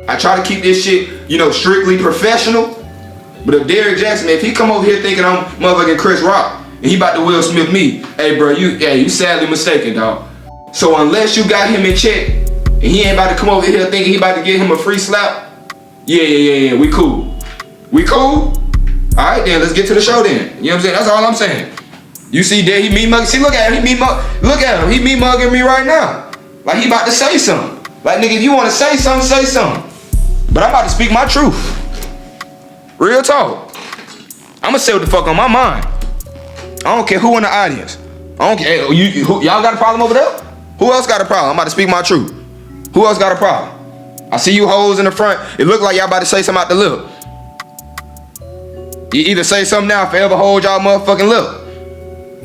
I try to keep this shit, you know, strictly professional. But if Derrick Jaxn, if he come over here thinking I'm motherfucking Chris Rock and he about to Will Smith me, hey bro, you sadly mistaken, dog. So unless you got him in check and he ain't about to come over here thinking he about to get him a free slap, yeah, we cool. We cool? Alright then, let's get to the show then. You know what I'm saying? That's all I'm saying. You see there, he me mugging. See, look at him, look at him, he me mugging me right now. Like he about to say something. Like nigga, if you wanna say something, say something. But I'm about to speak my truth. Real talk. I'ma say what the fuck on my mind. I don't care who in the audience. I don't care. Y'all got a problem over there? Who else got a problem? I'm about to speak my truth. Who else got a problem? I see you hoes in the front. It look like y'all about to say something out the lip. You either say something now or forever hold y'all motherfucking lip.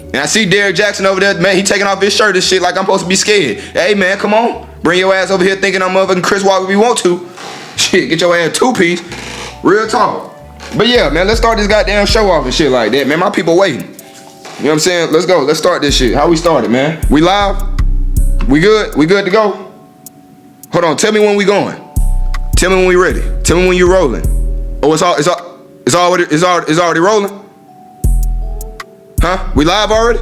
And I see Derrick Jaxn over there, man, he taking off his shirt and shit like I'm supposed to be scared. Hey man, come on. Bring your ass over here thinking I'm motherfucking Chris Rock if you want to. Shit, get your ass two-piece. Real talk. But yeah, man, let's start this goddamn show off and shit like that, man. My people waiting. You know what I'm saying? Let's go. Let's start this shit. How we started, man? We live? We good? We good to go? Hold on. Tell me when we going. Tell me when we ready. Tell me when you rolling. Oh, it's already rolling? Huh? We live already?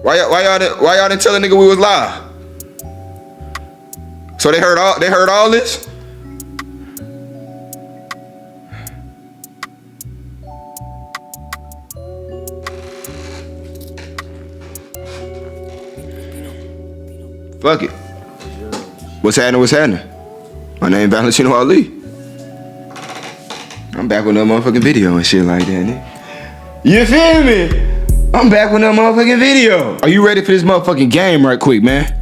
Why y'all didn't tell a nigga we was live? So they heard all this? Fuck it. What's happening? My name Valentino Ali. I'm back with another motherfucking video and shit like that, nigga. You feel me? I'm back with another motherfucking video. Are you ready for this motherfucking game right quick, man?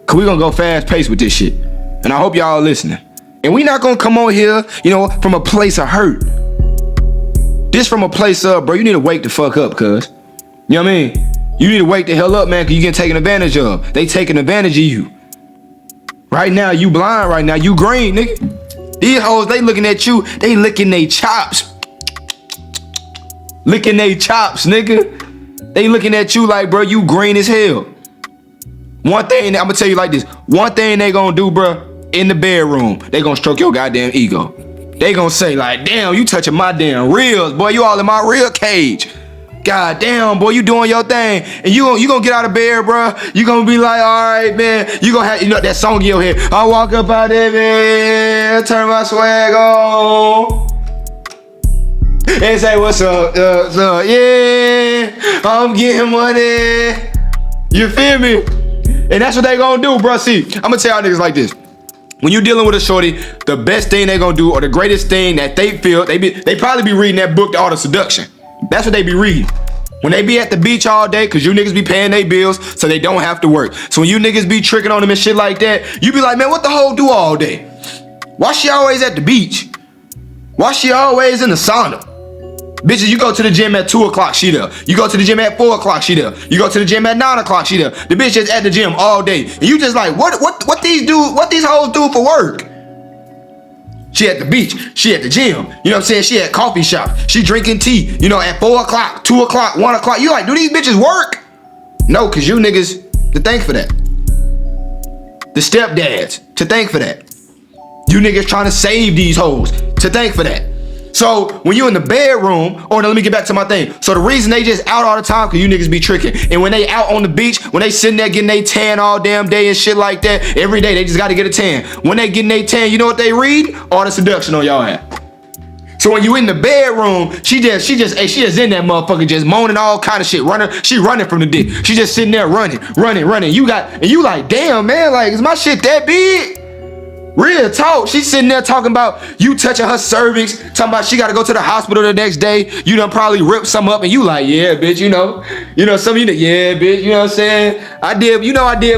Cause we gonna go fast paced with this shit. And I hope y'all listening. And we not gonna come on here, you know, from a place of hurt. This from a place of, bro, you need to wake the fuck up, cuz. You know what I mean? You need to wake the hell up, man, cause you getting taken advantage of. They taking advantage of you. Right now, you blind right now. You green, nigga. These hoes, they looking at you. They licking they chops. Licking they chops, nigga. They looking at you like, bro, you green as hell. One thing, I'm gonna tell you like this. One thing they gonna do, bro, in the bedroom, they gonna stroke your goddamn ego. They gonna say like, damn, you touching my damn reels, boy, you all in my real cage. God damn, boy, you doing your thing. And you gonna get out of bed, bro. You gonna be like, all right, man. You gonna have, you know, that song in your head. I walk up out there, man, turn my swag on. And say, what's up, yeah, I'm getting money. You feel me? And that's what they gonna do, bro. See, I'm gonna tell y'all niggas like this. When you dealing with a shorty, the best thing they gonna do, or the greatest thing that they feel, they probably be reading that book, The Art of Seduction. That's what they be reading. When they be at the beach all day, cause you niggas be paying their bills, so they don't have to work. So when you niggas be tricking on them and shit like that, you be like, man, what the hoe do all day? Why she always at the beach? Why she always in the sauna? Bitches, you go to the gym at 2 o'clock, she there. You go to the gym at 4 o'clock, she there. You go to the gym at 9 o'clock, she there. The bitch is at the gym all day. And you just like, what these hoes do for work? She at the beach, she at the gym, you know what I'm saying? She at coffee shop, she drinking tea, you know, at 4 o'clock, 2 o'clock, 1 o'clock. You like, do these bitches work? No, cause you niggas to thank for that. The stepdads to thank for that. You niggas trying to save these hoes to thank for that. So when you in the bedroom, or no, let me get back to my thing. So the reason they just out all the time, cause you niggas be tricking. And when they out on the beach, when they sitting there getting they tan all damn day and shit like that, every day they just gotta get a tan. When they getting they tan, you know what they read? Art of Seduction on y'all ass. So when you in the bedroom, she just in that motherfucker just moaning all kind of shit. She running from the dick. She just sitting there running. You like, damn man, like, is my shit that big? Real talk. She's sitting there talking about you touching her cervix, talking about she gotta go to the hospital the next day. You done probably ripped some up, and you like, yeah, bitch, you know some of you, yeah, bitch, you know what I'm saying? I did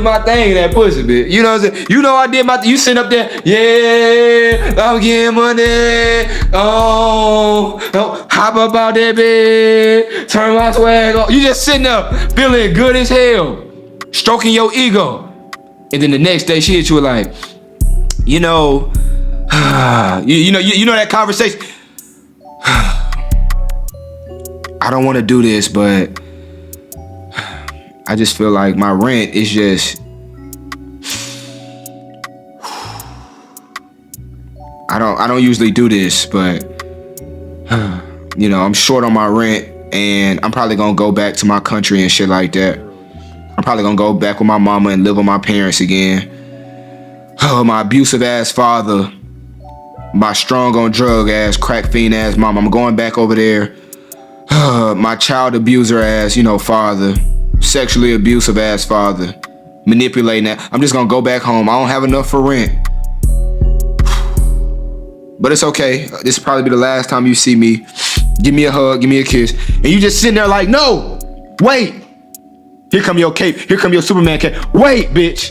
my thing in that pussy, bitch. You know what I'm saying? You know I did my you sitting up there, yeah, I'm getting money. Oh, hop up out that bed, turn my swag on. You just sitting up feeling good as hell, stroking your ego. And then the next day she hit you with like, you know that conversation. I don't want to do this, but I just feel like my rent is just I don't usually do this, but you know, I'm short on my rent, and I'm probably gonna go back to my country and shit like that. I'm probably gonna go back with my mama and live with my parents again. Oh, my abusive ass father, my strong on drug ass, crack fiend ass mom. I'm going back over there. My child abuser ass, you know, father, sexually abusive ass father, manipulating that. I'm just gonna go back home. I don't have enough for rent. But it's okay. This will probably be the last time you see me. Give me a hug, give me a kiss. And you just sitting there like, no, wait. Here come your cape. Here come your Superman cape. Wait, bitch.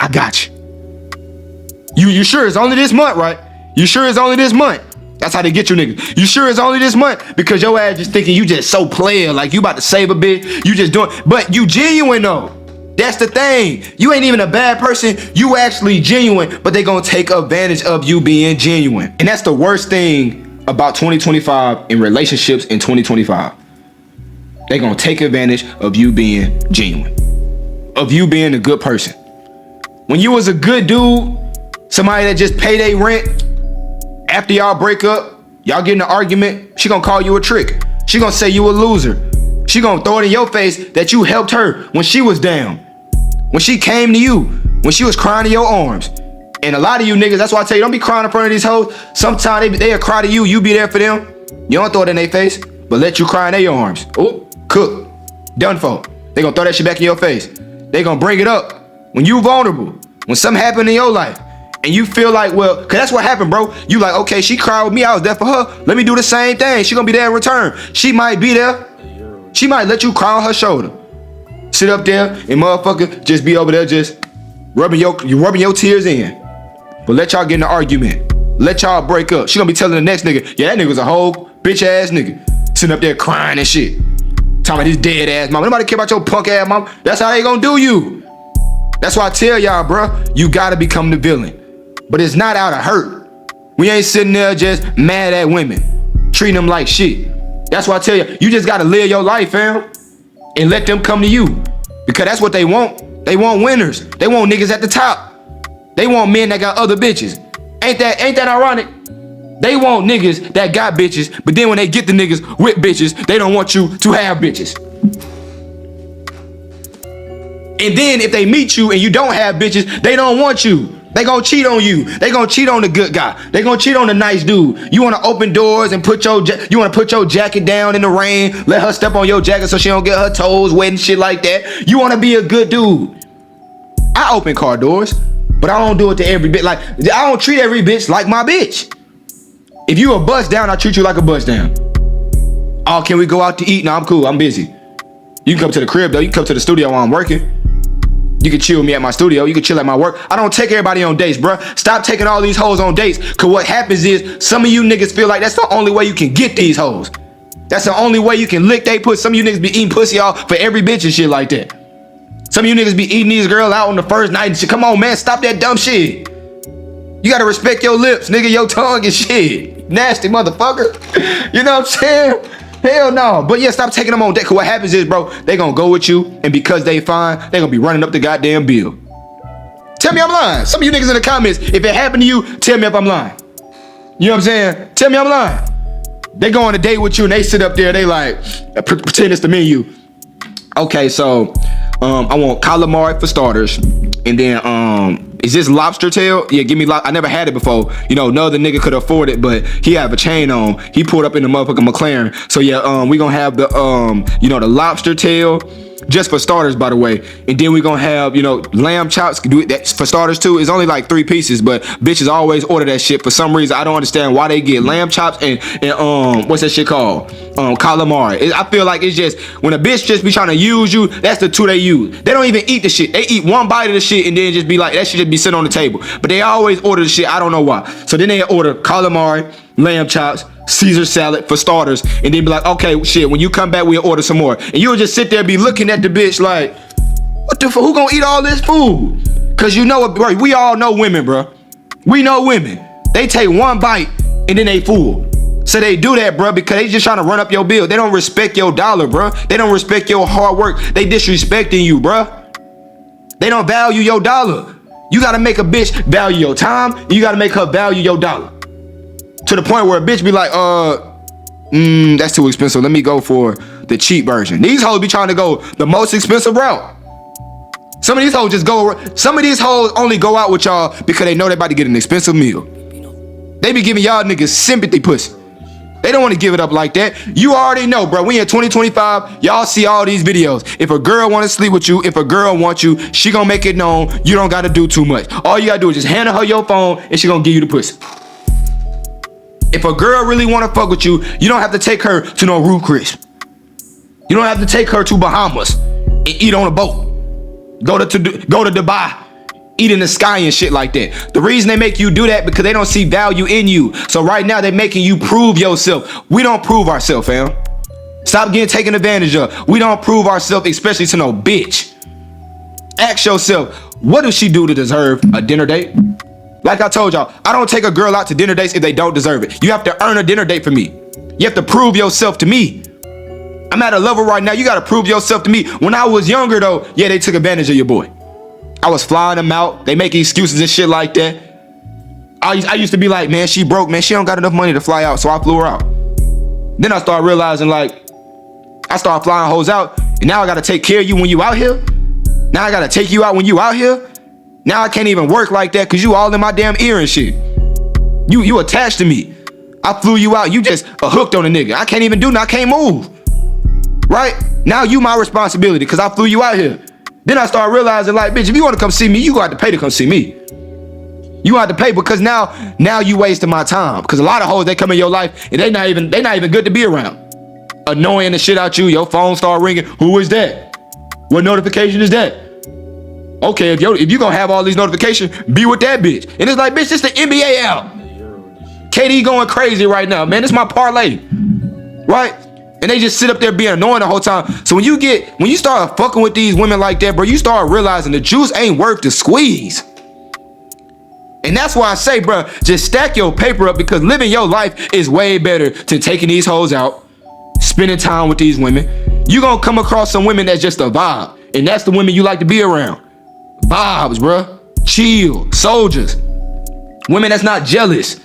I got you. You sure it's only this month, right? You sure it's only this month? That's how they get you niggas. You sure it's only this month? Because your ass just thinking you just so player, like you about to save a bitch. You just doing, but you genuine though. That's the thing. You ain't even a bad person. You actually genuine, but they gonna take advantage of you being genuine. And that's the worst thing about 2025 in relationships in 2025. They gonna take advantage of you being genuine, of you being a good person. When you was a good dude, somebody that just pay their rent, after y'all break up, y'all get in an argument, she gonna call you a trick. She gonna say you a loser. She gonna throw it in your face that you helped her when she was down, when she came to you, when she was crying in your arms. And a lot of you niggas, that's why I tell you, don't be crying in front of these hoes. Sometimes they'll cry to you, you be there for them. You don't throw it in their face, but let you cry in their arms. Oh, cook, done for. They gonna throw that shit back in your face. They gonna bring it up when you vulnerable, when something happened in your life. And you feel like, well, cause that's what happened, bro. You like, okay, she cried with me, I was there for her. Let me do the same thing. She gonna be there in return. She might be there. She might let you cry on her shoulder. Sit up there and motherfucker just be over there just rubbing your tears in. But let y'all get in an argument. Let y'all break up. She gonna be telling the next nigga, yeah, that nigga was a whole bitch ass nigga. Sitting up there crying and shit. Talking about his dead ass mama. Nobody care about your punk ass mama. That's how they gonna do you. That's why I tell y'all, bro, you gotta become the villain. But it's not out of hurt. We ain't sitting there just mad at women, treating them like shit. That's why I tell you, you just gotta live your life, fam, and let them come to you. Because that's what they want. They want winners. They want niggas at the top. They want men that got other bitches. Ain't that ironic? They want niggas that got bitches, but then when they get the niggas with bitches, they don't want you to have bitches. And then if they meet you and you don't have bitches, they don't want you. They gonna cheat on you. They gonna cheat on the good guy. They gonna cheat on the nice dude. You wanna open doors and put your jacket down in the rain, let her step on your jacket so she don't get her toes wet and shit like that. You wanna be a good dude. I open car doors, but I don't do it to every bitch. Like, I don't treat every bitch like my bitch. If you a bust down, I treat you like a bust down. Oh, can we go out to eat? No, I'm cool. I'm busy. You can come to the crib though. You can come to the studio while I'm working. You can chill with me at my studio. You can chill at my work. I don't take everybody on dates, bruh. Stop taking all these hoes on dates. Cause what happens is some of you niggas feel like that's the only way you can get these hoes. That's the only way you can lick they pussy. Some of you niggas be eating pussy off for every bitch and shit like that. Some of you niggas be eating these girls out on the first night and shit. Come on, man. Stop that dumb shit. You gotta respect your lips, nigga, your tongue and shit. Nasty motherfucker. You know what I'm saying? Hell no. But yeah, stop taking them on date. Cause what happens is, bro, they gonna go with you, and because they fine, they gonna be running up the goddamn bill. Tell me I'm lying. Some of you niggas in the comments, if it happened to you, tell me if I'm lying. You know what I'm saying? Tell me I'm lying. They go on a date with you and they sit up there, they like, pretend it's the menu. Okay, so I want calamari for starters. And then is this lobster tail? Yeah, give me I never had it before. You know, no other nigga could afford it, but he have a chain on. He pulled up in the motherfucking McLaren. So yeah, we gonna have the the lobster tail. Just for starters, by the way. And then we gonna have, lamb chops. Do that for starters too. It's only like 3 pieces, but bitches always order that shit for some reason. I don't understand why they get lamb chops and what's that shit called? Calamari. I feel like it's just when a bitch just be trying to use you, that's the 2 they use. They don't even eat the shit. They eat 1 bite of the shit and then just be like, that shit just be sitting on the table. But they always order the shit. I don't know why. So then they order calamari, lamb chops, Caesar salad for starters, and then be like, okay, shit, when you come back, we'll order some more. And you'll just sit there and be looking at the bitch like, what the fuck, who gonna eat all this food? Cause you know what, bro, we all know women, bro. We know women. They take 1 bite and then they full. So they do that, bro, because they just trying to run up your bill. They don't respect your dollar, bro. They don't respect your hard work. They disrespecting you, bro. They don't value your dollar. You gotta make a bitch value your time, and you gotta make her value your dollar. To the point where a bitch be like, that's too expensive. Let me go for the cheap version. These hoes be trying to go the most expensive route. Some of these hoes only go out with y'all because they know they about to get an expensive meal. They be giving y'all niggas sympathy pussy. They don't want to give it up like that. You already know, bro. We in 2025. Y'all see all these videos. If a girl want to sleep with you, if a girl wants you, she gonna make it known. You don't got to do too much. All you got to do is just hand her your phone and she gonna give you the pussy. If a girl really want to fuck with you, you don't have to take her to no Ruth Chris. You don't have to take her to Bahamas and eat on a boat. Go to Dubai, eat in the sky and shit like that. The reason they make you do that because they don't see value in you. So right now they making you prove yourself. We don't prove ourselves, fam. Stop getting taken advantage of. We don't prove ourselves, especially to no bitch. Ask yourself, what does she do to deserve a dinner date? Like I told y'all, I don't take a girl out to dinner dates if they don't deserve it. You have to earn a dinner date for me. You have to prove yourself to me. I'm at a level right now, you gotta prove yourself to me. When I was younger though, yeah, they took advantage of your boy. I was flying them out. They making excuses and shit like that. I used to be like, man, she broke, man. She don't got enough money to fly out, so I flew her out. Then I started realizing, like, I started flying hoes out, and now I gotta take care of you when you out here. Now I gotta take you out when you out here. Now I can't even work like that because you all in my damn ear and shit. You attached to me. I flew you out. You just hooked on a nigga. I can't even do nothing. I can't move. Right? Now you my responsibility because I flew you out here. Then I started realizing, like, bitch, if you want to come see me, you gonna have to pay to come see me. You have to pay because now you wasting my time. Because a lot of hoes, they come in your life and they not even good to be around. Annoying the shit out you. Your phone start ringing. Who is that? What notification is that? Okay, if you gonna have all these notifications, be with that bitch. And it's like, bitch, this the NBA out. KD going crazy right now, man. This my parlay, right? And they just sit up there being annoying the whole time. So when you start fucking with these women like that, bro, you start realizing the juice ain't worth the squeeze. And that's why I say, bro, just stack your paper up because living your life is way better than taking these hoes out, spending time with these women. You gonna come across some women that's just a vibe, and that's the women you like to be around. Vibes, bro. Chill, soldiers. Women that's not jealous.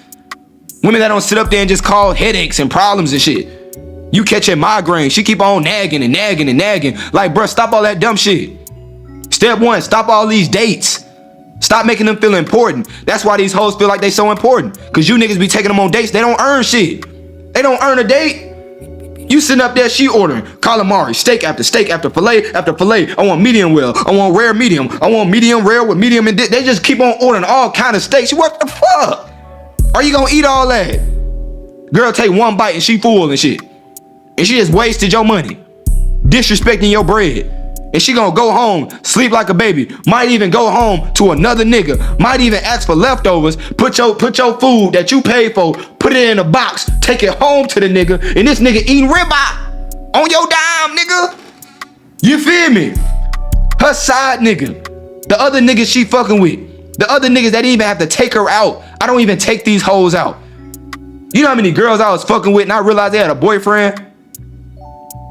Women that don't sit up there and just call headaches and problems and shit. You catching migraine. She keep on nagging and nagging and nagging. Like, bro, stop all that dumb shit. Step one, stop all these dates. Stop making them feel important. That's why these hoes feel like they so important. Because you niggas be taking them on dates. They don't earn shit. They don't earn a date. You sitting up there, she ordering calamari, steak after filet after filet. I want medium well. I want rare medium. I want medium rare with medium and they just keep on ordering all kind of steaks. What the fuck? Are you gonna eat all that? Girl take one bite and she full and shit. And she just wasted your money. Disrespecting your bread. And she gonna go home, sleep like a baby. Might even go home to another nigga. Might even ask for leftovers. Put your food that you paid for, put it in a box, take it home to the nigga, and this nigga eating ribeye on your dime, nigga. You feel me? Her side nigga. The other niggas she fucking with. The other niggas that didn't even have to take her out. I don't even take these hoes out. You know how many girls I was fucking with and I realized they had a boyfriend?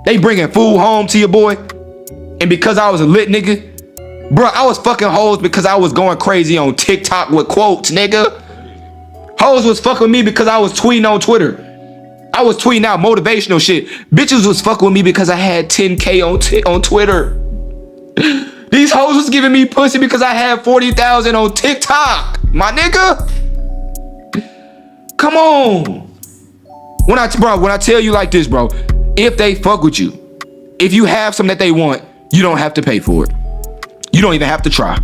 They bringing food home to your boy. And because I was a lit nigga, bro, I was fucking hoes because I was going crazy on TikTok with quotes, nigga. Hoes was fucking with me because I was tweeting on Twitter. I was tweeting out motivational shit. Bitches was fucking with me because I had 10K on Twitter. These hoes was giving me pussy because I had 40,000 on TikTok, my nigga. Come on. When I tell you like this, bro, if they fuck with you, if you have something that they want, you don't have to pay for it. You don't even have to try.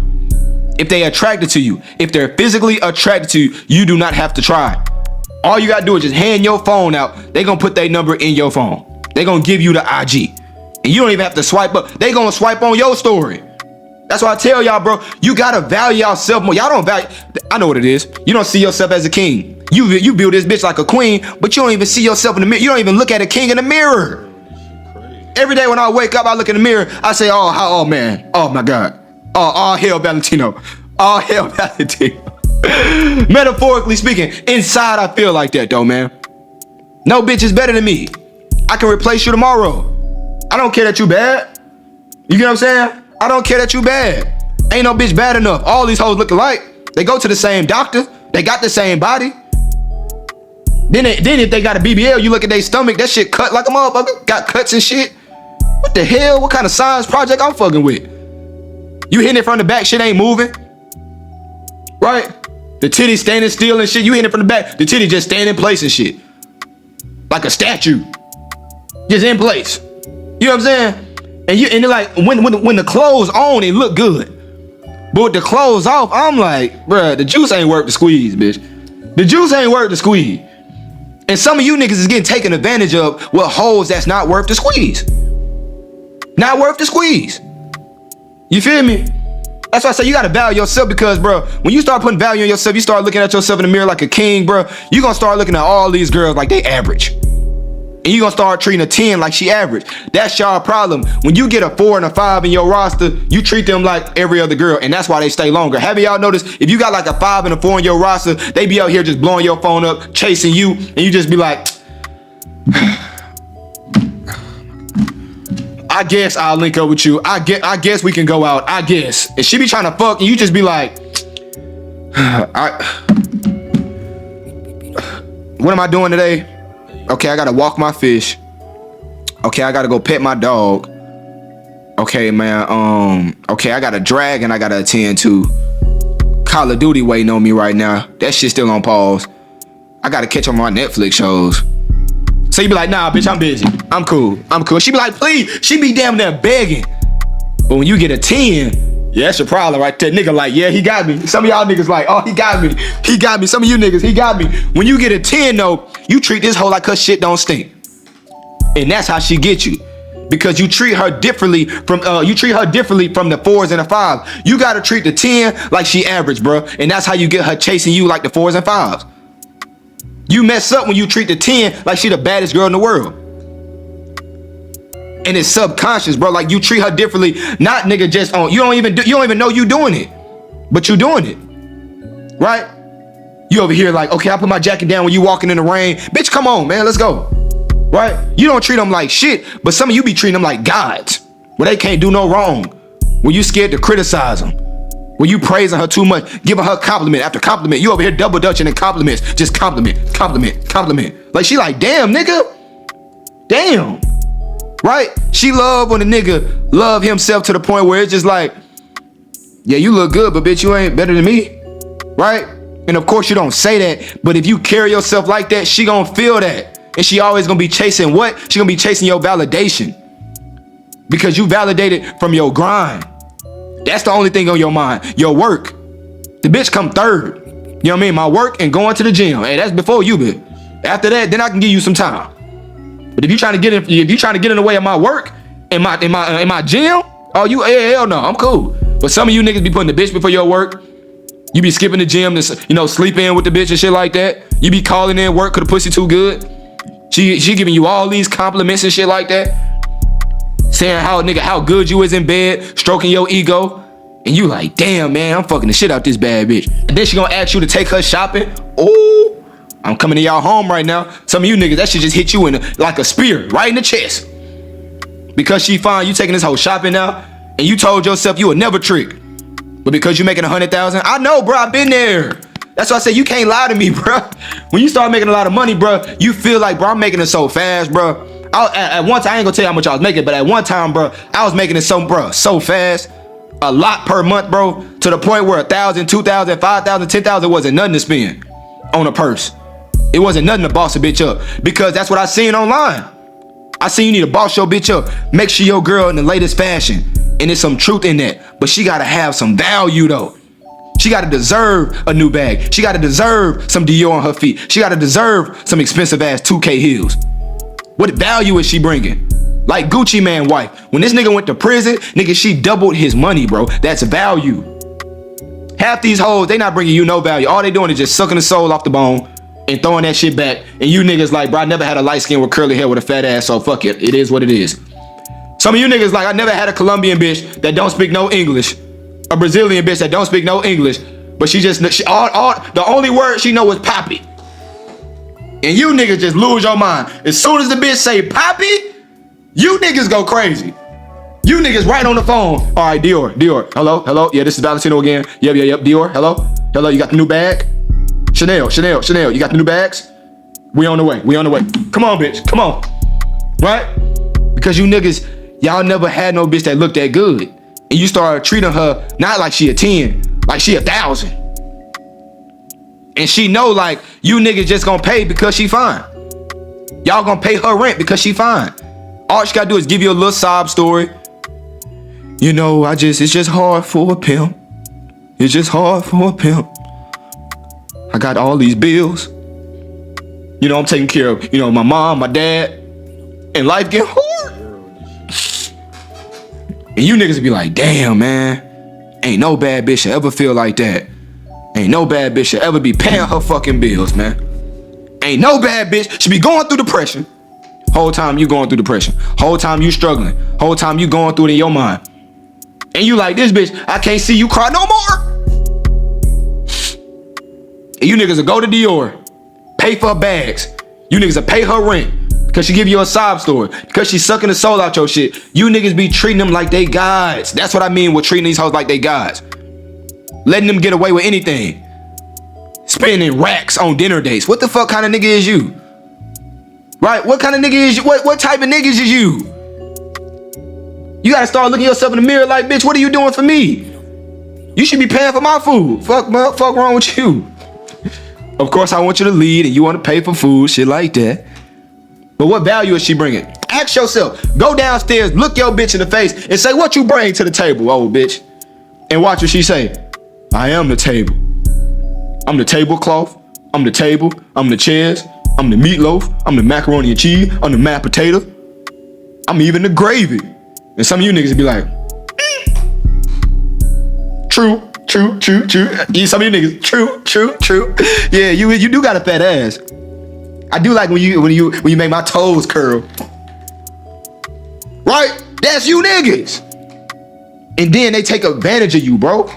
If they attracted to you, if they're physically attracted to you, you do not have to try. All you gotta do is just hand your phone out. They gonna put their number in your phone. They gonna give you the IG. And you don't even have to swipe up. They gonna swipe on your story. That's why I tell y'all, bro, you gotta value yourself more. Y'all don't value, I know what it is. You don't see yourself as a king. You build this bitch like a queen, but you don't even see yourself in the mirror. You don't even look at a king in the mirror. Every day when I wake up, I look in the mirror, I say, oh man, oh my God. All hail Valentino. All hail Valentino. Metaphorically speaking, inside I feel like that though, man. No bitch is better than me. I can replace you tomorrow. I don't care that you bad. You get what I'm saying? I don't care that you bad. Ain't no bitch bad enough. All these hoes look alike. They go to the same doctor. They got the same body. Then if they got a BBL, you look at their stomach, that shit cut like a motherfucker. Got cuts and shit. What the hell? What kind of science project I'm fucking with? You hitting it from the back, shit ain't moving. Right? The titty standing still and shit. You hitting it from the back, the titty just standing in place and shit. Like a statue. Just in place. You know what I'm saying? And it like, when the clothes on, it look good. But with the clothes off, I'm like, bruh, the juice ain't worth the squeeze, bitch. The juice ain't worth the squeeze. And some of you niggas is getting taken advantage of with hoes that's not worth the squeeze. Not worth the squeeze. You feel me? That's why I say you gotta value yourself, because, bro, when you start putting value on yourself, you start looking at yourself in the mirror like a king, bro. You gonna start looking at all these girls like they average. And you gonna start treating a 10 like she average. That's y'all problem. When you get a 4 and a 5 in your roster, you treat them like every other girl, and that's why they stay longer. Have y'all noticed, if you got like a 5 and a 4 in your roster, they be out here just blowing your phone up, chasing you, and you just be like, I guess I'll link up with you. I guess we can go out. I guess. And she be trying to fuck, and you just be like, what am I doing today? Okay, I gotta walk my fish. Okay, I gotta go pet my dog. Okay, man. Okay, I got a dragon I gotta attend to. Call of Duty waiting on me right now. That shit still on pause. I gotta catch on my Netflix shows. So you be like, nah, bitch, I'm busy. I'm cool. She be like, please. She be damn near begging. But when you get a 10, yeah, that's your problem right there. Nigga like, yeah, he got me. Some of y'all niggas like, oh, he got me. He got me. Some of you niggas, he got me. When you get a 10 though, you treat this hoe like her shit don't stink. And that's how she get you. Because you treat her differently from the 4s and the 5s. You gotta treat the 10 like she average, bro. And that's how you get her chasing you like the 4s and 5s. You mess up when you treat the 10 like she the baddest girl in the world. And it's subconscious, bro. Like, you treat her differently. Not nigga just on. You don't even know you doing it. But you doing it. Right? You over here like, okay, I put my jacket down when you walking in the rain. Bitch, come on, man, let's go. Right? You don't treat them like shit, but some of you be treating them like gods, where they can't do no wrong. When you scared to criticize them. When you praising her too much, giving her compliment after compliment. You over here double dutching and compliments. Just compliment. Like, she like, damn, nigga. Damn. Right? She love when a nigga love himself to the point where it's just like, yeah, you look good, but bitch, you ain't better than me. Right? And of course you don't say that, but if you carry yourself like that, she gonna feel that. And she always gonna be chasing what? She gonna be chasing your validation. Because you validated from your grind. That's the only thing on your mind. Your work. The bitch come third. You know what I mean? My work and going to the gym. Hey, that's before you, bitch. After that, then I can give you some time. But if you trying to get in the way of my work in my gym, oh, hell no, I'm cool. But some of you niggas be putting the bitch before your work. You be skipping the gym to, you know, sleep in with the bitch and shit like that. You be calling in work cause the pussy too good. She giving you all these compliments and shit like that. Saying how good you is in bed, stroking your ego. And you like, damn, man, I'm fucking the shit out this bad bitch. And then she gonna ask you to take her shopping. Ooh, I'm coming to y'all home right now. Some of you niggas, that shit just hit you like a spear right in the chest. Because she fine, you taking this whole shopping now, and you told yourself you would never trick. But because you making 100,000, I know, bro, I've been there. That's why I say you can't lie to me, bro. When you start making a lot of money, bro, you feel like, bro, I'm making it so fast, bro. At one time, I ain't gonna tell you how much I was making, but at one time, bro, I was making it so fast. A lot per month, bro, to the point where 1,000, 2,000, 5,000, 10,000 wasn't nothing to spend on a purse. It wasn't nothing to boss a bitch up, because that's what I seen online. I seen you need to boss your bitch up. Make sure your girl in the latest fashion. And there's some truth in that. But she gotta have some value though. She gotta deserve a new bag. She gotta deserve some Dior on her feet. She gotta deserve some expensive ass 2K heels. What value is she bringing? Like Gucci Mane wife. When this nigga went to prison, nigga, she doubled his money, bro. That's value. Half these hoes, they not bringing you no value. All they doing is just sucking the soul off the bone and throwing that shit back. And you niggas like, bro, I never had a light skin with curly hair with a fat ass, so fuck it. It is what it is. Some of you niggas like, I never had a Colombian bitch that don't speak no English. A Brazilian bitch that don't speak no English. But the only word she know is poppy. And you niggas just lose your mind. As soon as the bitch say poppy, you niggas go crazy. You niggas right on the phone. All right, Dior. Hello. Yeah, this is Valentino again. Yep. Dior. Hello. You got the new bag? Chanel. You got the new bags? We on the way. Come on, bitch. Come on. Right? Because you niggas, y'all never had no bitch that looked that good. And you started treating her not like she a 10, like she 1,000. And she know like you niggas just gonna pay because she fine. Y'all gonna pay her rent because she fine. All she gotta do is give you a little sob story. You know, it's just hard for a pimp. It's just hard for a pimp. I got all these bills. You know, I'm taking care of, my mom, my dad. And life get hard. And you niggas be like, damn, man. Ain't no bad bitch should ever feel like that. Ain't no bad bitch should ever be paying her fucking bills, man. Ain't no bad bitch should be going through depression. Whole time you going through depression. Whole time you struggling. Whole time you going through it in your mind. And you like, this bitch, I can't see you cry no more. And you niggas will go to Dior, pay for her bags. You niggas will pay her rent because she give you a sob story, because she sucking the soul out your shit. You niggas be treating them like they gods. That's what I mean with treating these hoes like they gods. Letting them get away with anything. Spending racks on dinner dates. What the fuck kind of nigga is you? Right? What kind of nigga is you? What type of niggas is you? You gotta start looking yourself in the mirror like, bitch, what are you doing for me? You should be paying for my food. Fuck wrong with you? Of course, I want you to lead and you want to pay for food, shit like that. But what value is she bringing? Ask yourself. Go downstairs, look your bitch in the face and say, what you bring to the table, old bitch? And watch what she say. I am the table. I'm the tablecloth. I'm the table. I'm the chairs. I'm the meatloaf. I'm the macaroni and cheese. I'm the mashed potato. I'm even the gravy. And some of you niggas be like, True. Some of you niggas, true. Yeah, you do got a fat ass. I do like when you make my toes curl. Right? That's you niggas. And then they take advantage of you, bro.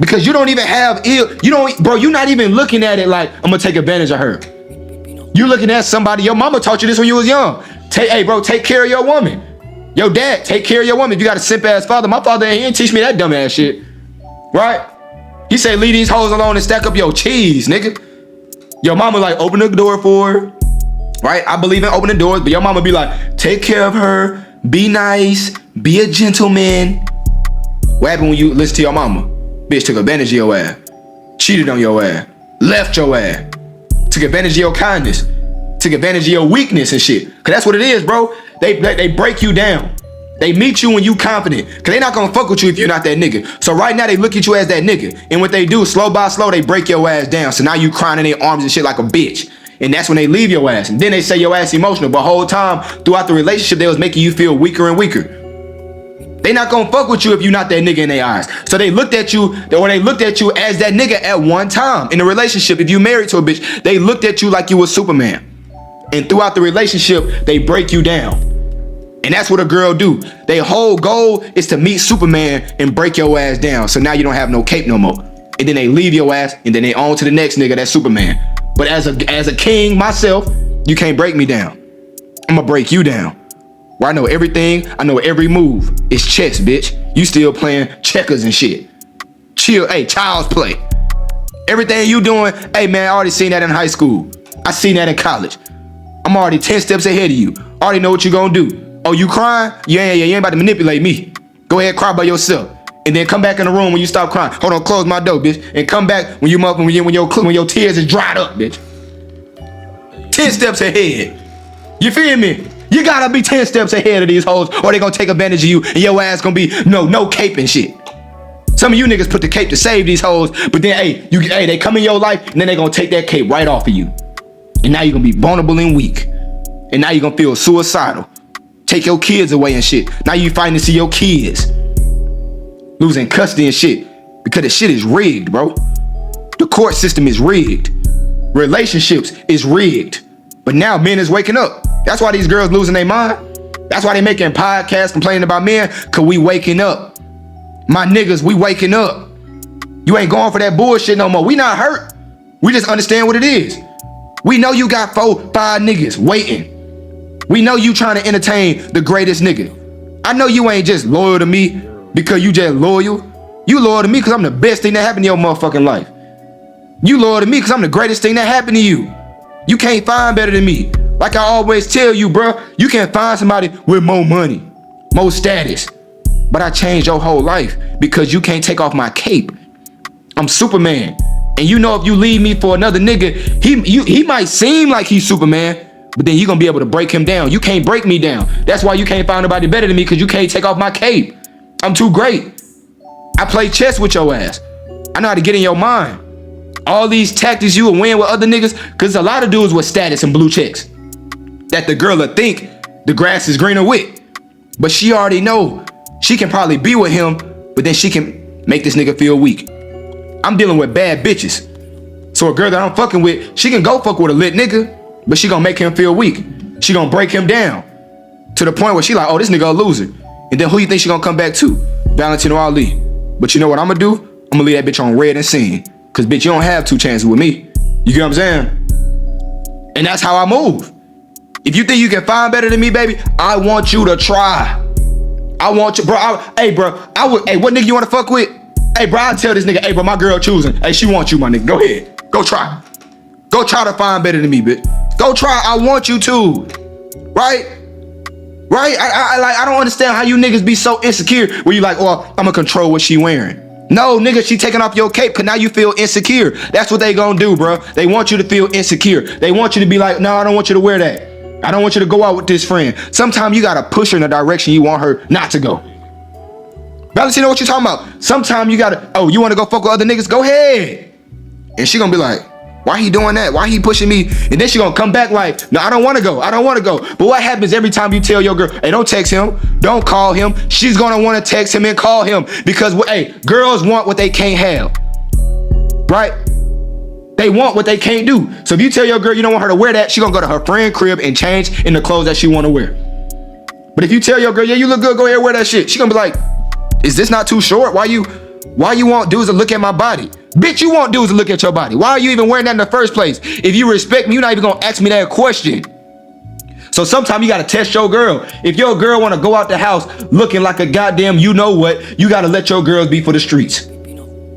Because you don't even have you're not even looking at it like, I'm gonna take advantage of her. You looking at somebody, your mama taught you this when you was young. Hey, bro, take care of your woman. Yo, dad, take care of your woman. If you got a simp ass father, my father, he didn't teach me that dumb ass shit. Right? He said, leave these hoes alone and stack up your cheese, nigga. Your mama like, open the door for her. Right? I believe in opening doors, but your mama be like, take care of her, be nice, be a gentleman. What happened when you listen to your mama? Bitch took advantage of your ass, cheated on your ass, left your ass, took advantage of your kindness, took advantage of your weakness and shit. Cause that's what it is, bro. They break you down. They meet you when you confident. Cause they not gonna fuck with you if you're not that nigga. So right now they look at you as that nigga. And what they do, slow by slow, they break your ass down. So now you crying in their arms and shit like a bitch. And that's when they leave your ass. And then they say your ass emotional. But whole time throughout the relationship, they was making you feel weaker and weaker. They not gonna fuck with you if you're not that nigga in their eyes. So they looked at you, or they looked at you as that nigga at one time in a relationship. If you married to a bitch, they looked at you like you was Superman. And throughout the relationship, they break you down. And that's what a girl do. Their whole goal is to meet Superman and break your ass down. So now you don't have no cape no more. And then they leave your ass and then they on to the next nigga that's Superman. But as a king myself, you can't break me down. I'm gonna break you down. Where I know everything, I know every move. It's chess, bitch. You still playing checkers and shit. Chill, hey, child's play. Everything you doing, hey man, I already seen that in high school. I seen that in college. I'm already 10 steps ahead of you. I already know what you gonna do. Oh, you crying? You ain't about to manipulate me. Go ahead, cry by yourself. And then come back in the room when you stop crying. Hold on, close my door, bitch. And come back when your tears is dried up, bitch. 10 steps ahead. You feel me? You gotta be 10 steps ahead of these hoes or they gonna take advantage of you and your ass gonna be no cape and shit. Some of you niggas put the cape to save these hoes, but then they come in your life and then they gonna take that cape right off of you. And now you're gonna be vulnerable and weak. And now you're gonna feel suicidal. Take your kids away and shit. Now you fighting to see your kids losing custody and shit because the shit is rigged, bro. The court system is rigged. Relationships is rigged. But now men is waking up. That's why these girls losing their mind. That's why they making podcasts complaining about men, cause we waking up. My niggas, we waking up. You ain't going for that bullshit no more. We not hurt. We just understand what it is. We know you got 4-5 niggas waiting. We know you trying to entertain the greatest nigga. I know you ain't just loyal to me because you just loyal. You loyal to me because I'm the best thing that happened to your motherfucking life. You loyal to me because I'm the greatest thing that happened to you. You can't find better than me. Like I always tell you, bro, you can find somebody with more money, more status. But I changed your whole life because you can't take off my cape. I'm Superman. And you know if you leave me for another nigga, he might seem like he's Superman, but then you're gonna be able to break him down. You can't break me down. That's why you can't find nobody better than me, because you can't take off my cape. I'm too great. I play chess with your ass. I know how to get in your mind. All these tactics you will win with other niggas, because a lot of dudes with status and blue checks that the girl will think the grass is greener with. But she already know she can probably be with him, but then she can make this nigga feel weak. I'm dealing with bad bitches. So a girl that I'm fucking with, she can go fuck with a lit nigga, but she gonna make him feel weak. She gonna break him down to the point where she like, oh, this nigga a loser. And then who you think she gonna come back to? Valentino Ali. But you know what I'm gonna do? I'm gonna leave that bitch on red and sing. Cause bitch, you don't have two chances with me. You get what I'm saying? And that's how I move. If you think you can find better than me, baby, I want you to try. I want you, bro. Hey, what nigga you wanna fuck with? Hey, bro, I tell this nigga, hey, bro, my girl choosing. Hey, she wants you, my nigga. Go ahead. Go try. Go try to find better than me, bitch. Go try. I want you to. Right? Right? I don't understand how you niggas be so insecure where you like, oh, I'm gonna control what she wearing. No, nigga, she taking off your cape because now you feel insecure. That's what they gonna do, bro. They want you to feel insecure. They want you to be like, no, I don't want you to wear that. I don't want you to go out with this friend. Sometimes you gotta push her in the direction you want her not to go. Valentino, what you talking about? Sometimes you gotta, oh, you wanna go fuck with other niggas? Go ahead. And she gonna be like, why he doing that? Why he pushing me? And then she gonna come back like, no, I don't wanna go. I don't wanna go. But what happens every time you tell your girl, hey, don't text him, don't call him. She's gonna wanna text him and call him because, hey, girls want what they can't have, right? They want what they can't do. So if you tell your girl you don't want her to wear that, she gonna go to her friend crib and change in the clothes that she wanna wear. But if you tell your girl, yeah, you look good, go ahead, wear that shit. She gonna be like, is this not too short? Why you want dudes to look at my body? Bitch, you want dudes to look at your body. Why are you even wearing that in the first place? If you respect me, you're not even gonna ask me that question. So sometimes you gotta test your girl. If your girl wanna go out the house looking like a goddamn you know what, you gotta let your girls be for the streets.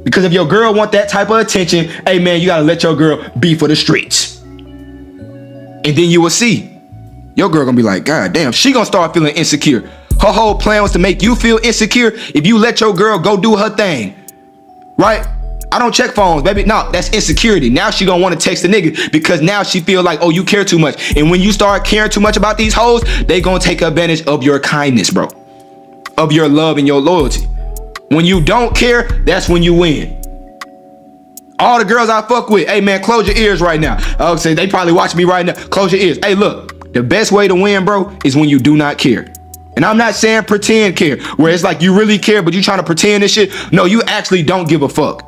Because if your girl want that type of attention, hey man, you gotta let your girl be for the streets. And then you will see. Your girl gonna be like, God damn, she gonna start feeling insecure. Her whole plan was to make you feel insecure if you let your girl go do her thing. Right? I don't check phones, baby. No, that's insecurity. Now she gonna want to text the nigga because now she feel like, oh, you care too much. And when you start caring too much about these hoes, they gonna take advantage of your kindness, bro. Of your love and your loyalty. When you don't care, that's when you win. All the girls I fuck with, hey man, close your ears right now. I'll say they probably watch me right now. Close your ears. Hey, look, the best way to win, bro, is when you do not care. And I'm not saying pretend care, where it's like you really care, but you trying to pretend this shit. No, you actually don't give a fuck.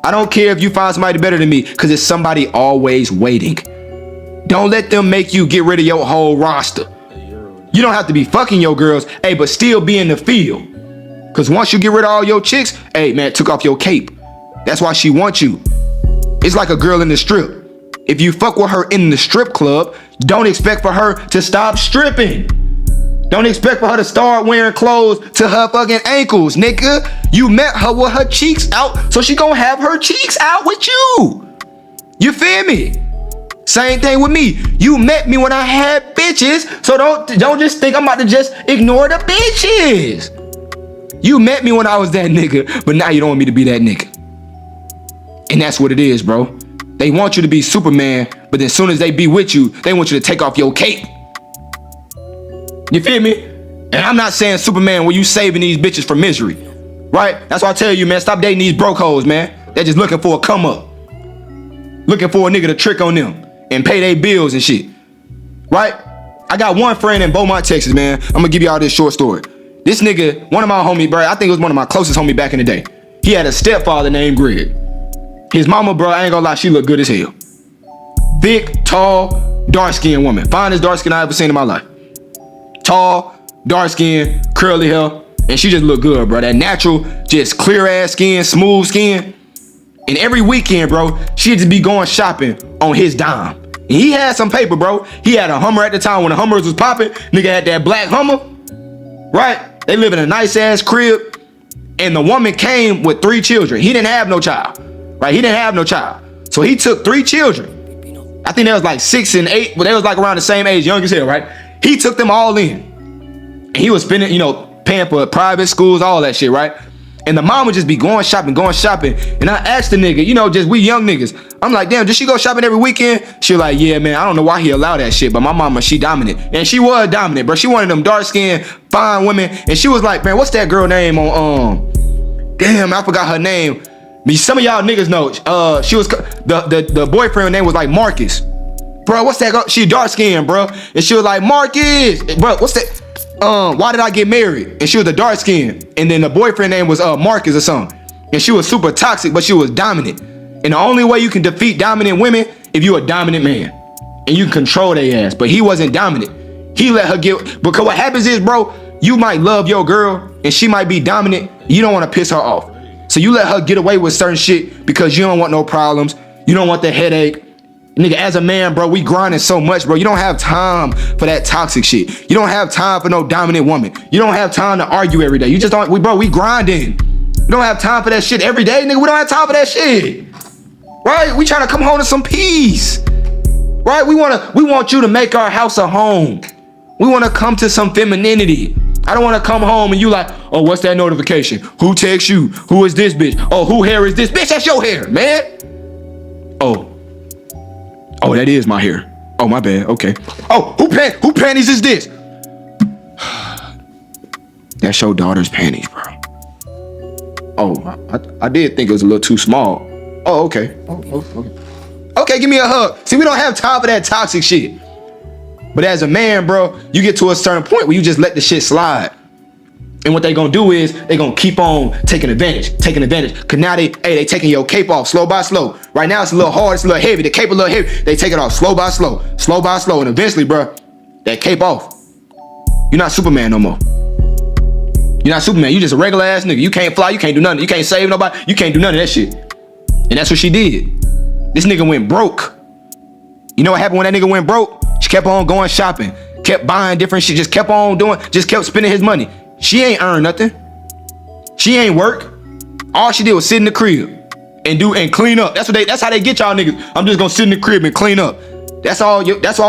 I don't care if you find somebody better than me, because it's somebody always waiting. Don't let them make you get rid of your whole roster. You don't have to be fucking your girls, hey, but still be in the field. Because once you get rid of all your chicks, hey, man, took off your cape. That's why she wants you. It's like a girl in the strip. If you fuck with her in the strip club, don't expect for her to stop stripping. Don't expect for her to start wearing clothes to her fucking ankles, nigga. You met her with her cheeks out, so she gonna have her cheeks out with you. You feel me? Same thing with me. You met me when I had bitches, so don't just think I'm about to just ignore the bitches. You met me when I was that nigga, but now you don't want me to be that nigga. And that's what it is, bro. They want you to be Superman, but then as soon as they be with you, they want you to take off your cape. You feel me? And I'm not saying Superman where you saving these bitches from misery, right? That's why I tell you, man, stop dating these broke hoes, man. They're just looking for a come up. Looking for a nigga to trick on them and pay their bills and shit, right? I got one friend in Beaumont, Texas, man. I'm gonna give y'all this short story. This nigga, one of my homies, bro, I think it was one of my closest homies back in the day. He had a stepfather named Greg. His mama, bro, I ain't gonna lie, she looked good as hell. Thick, tall, dark-skinned woman. Finest dark skin I ever seen in my life. Tall, dark skin, curly hair, and she just looked good, bro. That natural, just clear ass skin, smooth skin. And every weekend, bro, she'd just be going shopping on his dime. And he had some paper, bro. He had a Hummer at the time when the Hummers was popping. Nigga had that black Hummer, right? They live in a nice ass crib. And the woman came with 3 children. He didn't have no child, right? He didn't have no child. So he took 3 children. I I think they was like 6 and 8, but they was like around the same age, young as hell, right? He took them all in. And he was spending, paying for private schools, all that shit, right? And the mom would just be going shopping. And I asked the nigga, just we young niggas. I'm like, damn, does she go shopping every weekend? She was like, yeah, man, I don't know why he allowed that shit, but my mama, she dominant. And she was dominant, bro. She one of them dark-skinned, fine women. And she was like, man, what's that girl name on, damn, I forgot her name. Some of y'all niggas know. She was, the boyfriend name was like Marcus. Bro, what's that girl? She dark-skinned, bro. And she was like, Marcus, bro, what's that? Why did I get married? And she was a dark skin. And then the boyfriend name was Marcus or something. And she was super toxic, but she was dominant. And the only way you can defeat dominant women, if you're a dominant man. And you can control their ass. But he wasn't dominant. He let her get, because what happens is, bro, you might love your girl and she might be dominant. You don't want to piss her off. So you let her get away with certain shit because you don't want no problems. You don't want the headache. Nigga, as a man, bro, we grinding so much, bro. You don't have time for that toxic shit. You don't have time for no dominant woman. You don't have time to argue every day. You just don't, we grinding. We don't have time for that shit every day, nigga. We don't have time for that shit. Right? We trying to come home to some peace. Right? We want you to make our house a home. We want to come to some femininity. I don't want to come home and you like, oh, what's that notification? Who texts you? Who is this bitch? Oh, who hair is this? Bitch, that's your hair, man. Oh, that is my hair. Oh, my bad. Okay. Oh, who panties is this? That's your daughter's panties, bro. Oh, I did think it was a little too small. Oh, okay. Okay. Okay, give me a hug. See, we don't have time for that toxic shit. But as a man, bro, you get to a certain point where you just let the shit slide. And what they gonna do is they gonna keep on taking advantage. Cause now they taking your cape off slow by slow. Right now it's a little hard, it's a little heavy. The cape a little heavy. They take it off slow by slow. And eventually, bro, that cape off. You're not Superman no more. You're not Superman. You just a regular ass nigga. You can't fly. You can't do nothing. You can't save nobody. You can't do none of that shit. And that's what she did. This nigga went broke. You know what happened when that nigga went broke? She kept on going shopping, kept buying different shit, just kept on doing, just kept spending his money. She ain't earned nothing. She ain't work. All she did was sit in the crib and clean up. That's how they get y'all niggas. I'm just gonna sit in the crib and clean up. That's all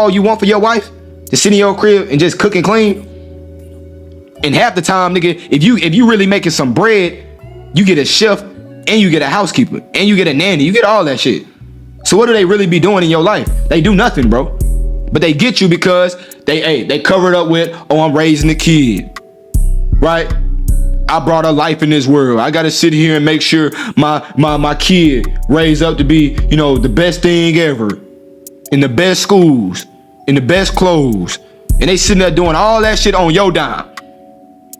you want for your wife? To sit in your crib and just cook and clean? And half the time, nigga, if you really making some bread, you get a chef and you get a housekeeper and you get a nanny. You get all that shit. So what do they really be doing in your life? They do nothing, bro. But they get you because they cover it up with, oh, I'm raising a kid. Right? I brought a life in this world. I gotta sit here and make sure my kid raised up to be, the best thing ever. In the best schools, in the best clothes. And they sitting there doing all that shit on your dime.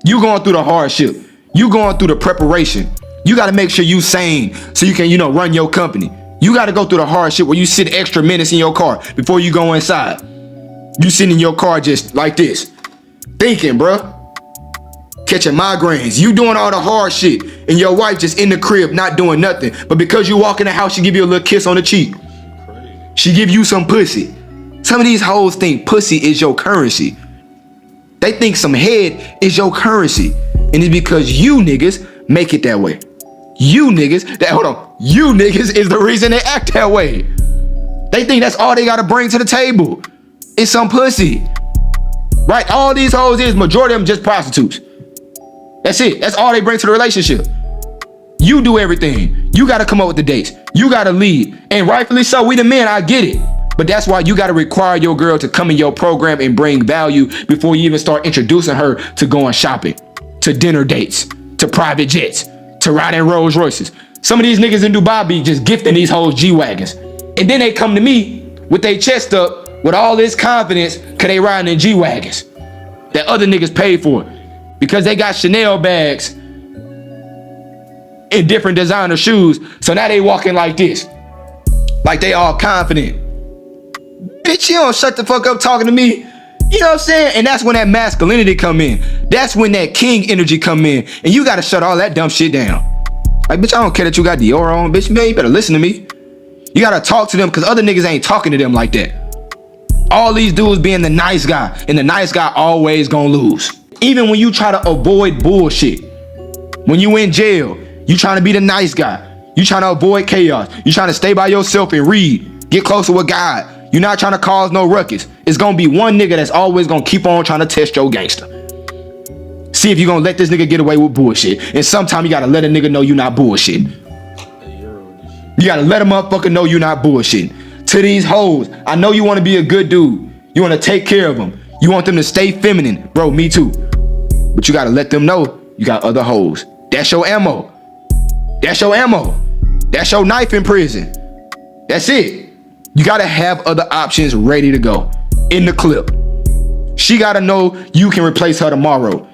You going through the hardship. You going through the preparation. You gotta make sure you sane so you can, run your company. You gotta go through the hardship where you sit extra minutes in your car before you go inside. You sit in your car just like this, thinking, bruh. Catching migraines. You doing all the hard shit and your wife just in the crib not doing nothing. But because you walk in the house, she give you a little kiss on the cheek. She give you some pussy. Some of these hoes think pussy is your currency. They think some head is your currency. And it's because you niggas make it that way. You niggas is the reason they act that way. They think that's all they gotta bring to the table. It's some pussy. Right? All these hoes is, majority of them just prostitutes. That's it. That's all they bring to the relationship. You do everything. You got to come up with the dates. You got to lead. And rightfully so, we the men, I get it. But that's why you got to require your girl to come in your program and bring value before you even start introducing her to going shopping, to dinner dates, to private jets, to riding Rolls Royces. Some of these niggas in Dubai be just gifting these hoes G-Wagons. And then they come to me with their chest up with all this confidence because they riding in G-Wagons that other niggas paid for. Because they got Chanel bags and different designer shoes. So now they walking like this. Like they all confident. Bitch, you don't shut the fuck up talking to me. You know what I'm saying? And that's when that masculinity come in. That's when that king energy come in. And you gotta shut all that dumb shit down. Like, bitch, I don't care that you got Dior on. Bitch, man, you better listen to me. You gotta talk to them because other niggas ain't talking to them like that. All these dudes being the nice guy. And the nice guy always gonna lose. Even when you try to avoid bullshit, when you in jail, you trying to be the nice guy. You trying to avoid chaos. You trying to stay by yourself and read. Get closer with God. You're not trying to cause no ruckus. It's gonna be one nigga that's always gonna keep on trying to test your gangster. See if you're gonna let this nigga get away with bullshit. And sometimes you gotta let a nigga know you not bullshitting. You gotta let a motherfucker know you not bullshitting. To these hoes, I know you wanna be a good dude. You wanna take care of them. You want them to stay feminine. Bro, me too. But you gotta let them know you got other hoes. That's your ammo. That's your ammo. That's your knife in prison. That's it. You gotta have other options ready to go in the clip. She gotta know you can replace her tomorrow.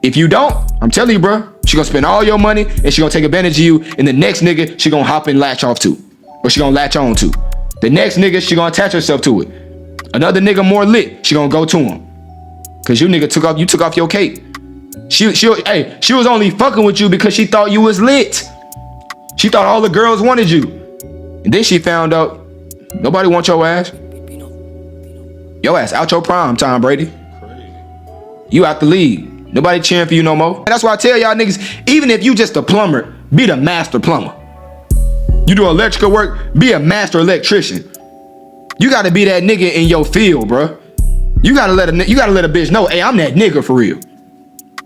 If you don't, I'm telling you, bro, she gonna spend all your money and she gonna take advantage of you. And the next nigga, she gonna hop and latch off to, or she gonna latch on to. The next nigga, she gonna attach herself to it. Another nigga more lit, she gonna go to him. Cause you nigga took off your cape. She was only fucking with you because she thought you was lit. She thought all the girls wanted you. And then she found out nobody wants your ass. Your ass out your prime, Tom Brady. You out the league. Nobody cheering for you no more. And that's why I tell y'all niggas, even if you just a plumber, be the master plumber. You do electrical work, be a master electrician. You gotta be that nigga in your field, bro. You gotta let a bitch know, hey, I'm that nigga for real.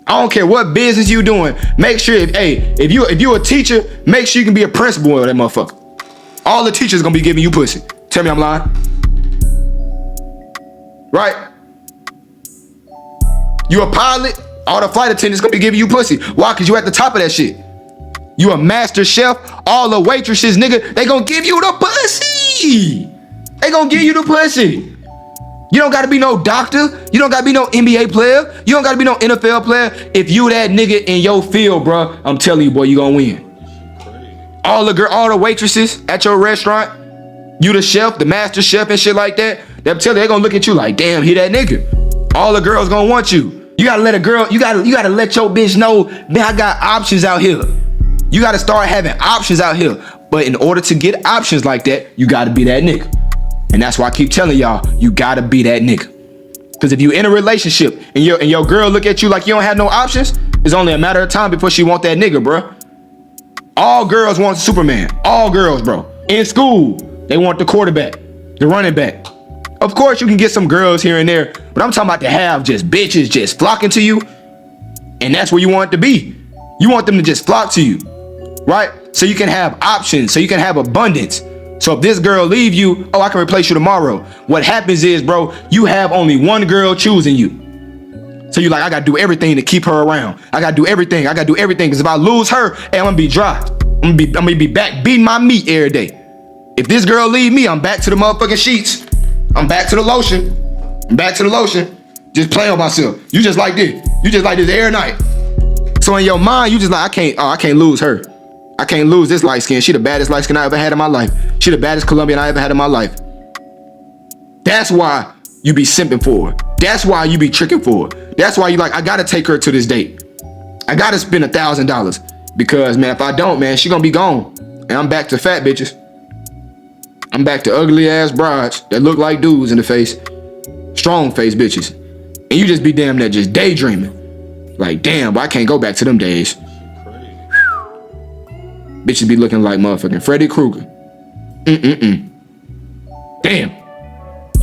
I don't care what business you doing. Make sure, if you a teacher, make sure you can be a principal of that motherfucker. All the teachers gonna be giving you pussy. Tell me I'm lying. Right? You a pilot, all the flight attendants gonna be giving you pussy. Why? Cause you at the top of that shit. You a master chef, all the waitresses, nigga, they gonna give you the pussy. They gonna give you the pussy. You don't gotta be no doctor. You don't gotta be no NBA player. You don't gotta be no NFL player. If you that nigga in your field, bro, I'm telling you, boy, you gonna win. All the waitresses at your restaurant, you the chef, the master chef and shit like that, I'm telling you, they gonna look at you like, damn, he that nigga. All the girls gonna want you. You gotta let a girl, you gotta let your bitch know, man, I got options out here. You gotta start having options out here. But in order to get options like that, you gotta be that nigga. And that's why I keep telling y'all, you gotta be that nigga. Cause if you in a relationship and your girl look at you like you don't have no options, it's only a matter of time before she want that nigga, bro. All girls want Superman. All girls, bro. In school, they want the quarterback, the running back. Of course, you can get some girls here and there, but I'm talking about to have just bitches just flocking to you. And that's where you want it to be. You want them to just flock to you, right? So you can have options, so you can have abundance. So if this girl leave you, oh, I can replace you tomorrow. What happens is, bro, you have only one girl choosing you. So you're like, I gotta do everything to keep her around. I gotta do everything. Because if I lose her, hey, I'm gonna be dry. I'm gonna be back beating my meat every day. If this girl leave me, I'm back to the motherfucking sheets. I'm back to the lotion. Just playing with myself. You just like this. You just like this every night. So in your mind, you just like, I can't lose her. I can't lose this light skin. She the baddest light skin I ever had in my life. She the baddest Colombian I ever had in my life. That's why you be simping for her. That's why you be tricking for her. That's why you like, I gotta take her to this date. I gotta spend $1,000 because, man, if I don't, man, she gonna be gone. And I'm back to fat bitches. I'm back to ugly ass brides that look like dudes in the face. Strong face bitches. And you just be damn near just daydreaming. Like, damn, but I can't go back to them days. Bitches be looking like motherfucking Freddy Krueger. Damn.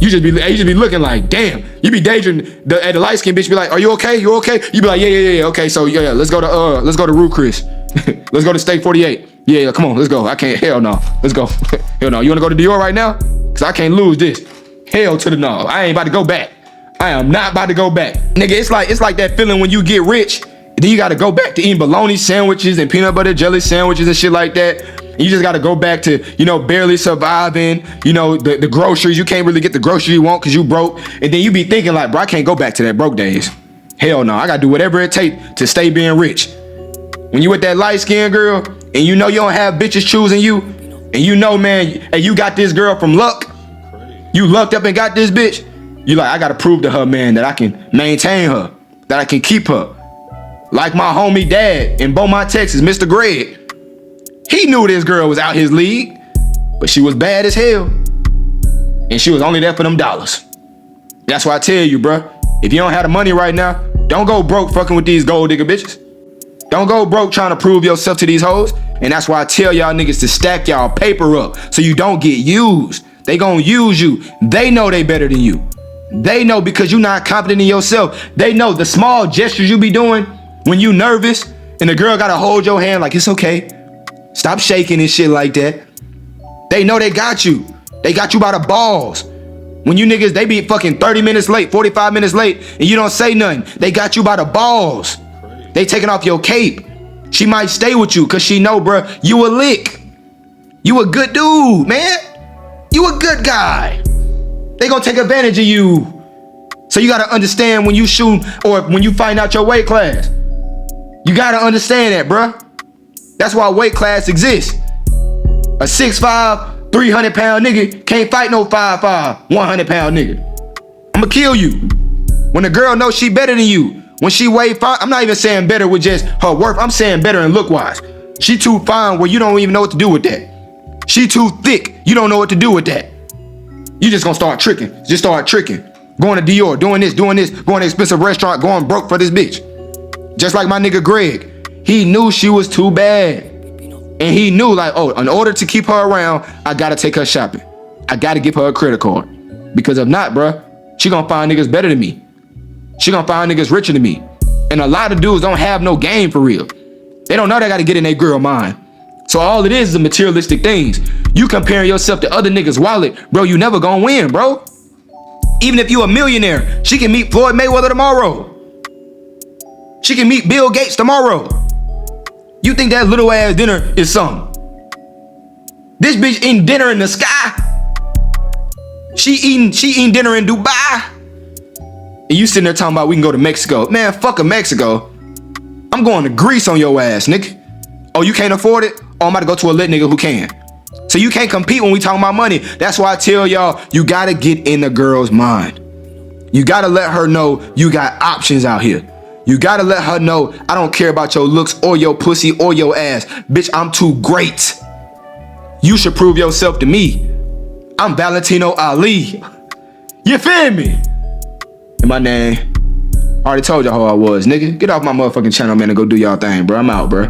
You just be looking like, damn. You be daydreaming. At the light skin bitch be like, are you okay? You okay? You be like, yeah. Okay, so yeah, let's go to Root Chris. Let's go to Steak 48. Yeah, come on, let's go. I can't, hell no. Let's go. Hell no. You wanna go to Dior right now? Cause I can't lose this. Hell to the no. I ain't about to go back. I am not about to go back. Nigga, it's like that feeling when you get rich, then you gotta go back to eating bologna sandwiches and peanut butter jelly sandwiches and shit like that. And you just gotta go back to, barely surviving, the groceries. You can't really get the groceries you want cause you broke. And then you be thinking like, bro, I can't go back to that broke days. Hell no, I gotta do whatever it takes to stay being rich. When you with that light skinned girl and you don't have bitches choosing you, and man, and you got this girl from luck, you lucked up and got this bitch, you like, I gotta prove to her, man, that I can maintain her, that I can keep her. Like my homie dad in Beaumont, Texas, Mr. Greg. He knew this girl was out his league, but she was bad as hell. And she was only there for them dollars. That's why I tell you, bro, if you don't have the money right now, don't go broke fucking with these gold digger bitches. Don't go broke trying to prove yourself to these hoes. And that's why I tell y'all niggas to stack y'all paper up so you don't get used. They gonna use you. They know they better than you. They know because you're not confident in yourself. They know the small gestures you be doing when you nervous and the girl gotta hold your hand like it's okay. Stop shaking and shit like that. They know they got you. They got you by the balls. When you niggas, they be fucking 30 minutes late, 45 minutes late, and you don't say nothing. They got you by the balls. They taking off your cape. She might stay with you because she know, bruh, you a lick. You a good dude, man. You a good guy. They gonna take advantage of you. So you gotta understand when you shoot or when you find out your weight class. You gotta understand that, bruh. That's why weight class exists. A 6'5", 300-pound nigga can't fight no 5'5", 100-pound nigga. I'ma kill you. When a girl knows she better than you, when she weigh fine, I'm not even saying better with just her worth. I'm saying better in look-wise. She too fine where you don't even know what to do with that. She too thick. You don't know what to do with that. You just gonna start tricking. Just start tricking. Going to Dior, doing this, going to an expensive restaurant, going broke for this bitch. Just like my nigga Greg. He knew she was too bad. And he knew like, oh, in order to keep her around, I gotta take her shopping. I gotta give her a credit card. Because if not, bruh, she gonna find niggas better than me. She gonna find niggas richer than me. And a lot of dudes don't have no game for real. They don't know they gotta get in their girl mind. So all it is materialistic things. You comparing yourself to other niggas' wallet, bro, you never gonna win, bro. Even if you a millionaire, she can meet Floyd Mayweather tomorrow. She can meet Bill Gates tomorrow. You think that little ass dinner is something? This bitch eating dinner in the sky. She eating dinner in Dubai. And you sitting there talking about we can go to Mexico. Man, fuck a Mexico. I'm going to Greece on your ass, nigga. Oh, you can't afford it? Oh, I'm about to go to a lit nigga who can. So you can't compete when we talking about money. That's why I tell y'all, you gotta get in the girl's mind. You gotta let her know you got options out here. You gotta let her know I don't care about your looks or your pussy or your ass. Bitch, I'm too great. You should prove yourself to me. I'm Valentino Ali. You feel me? And my name, I already told y'all who I was, nigga. Get off my motherfucking channel, man, and go do y'all thing, bro. I'm out, bro.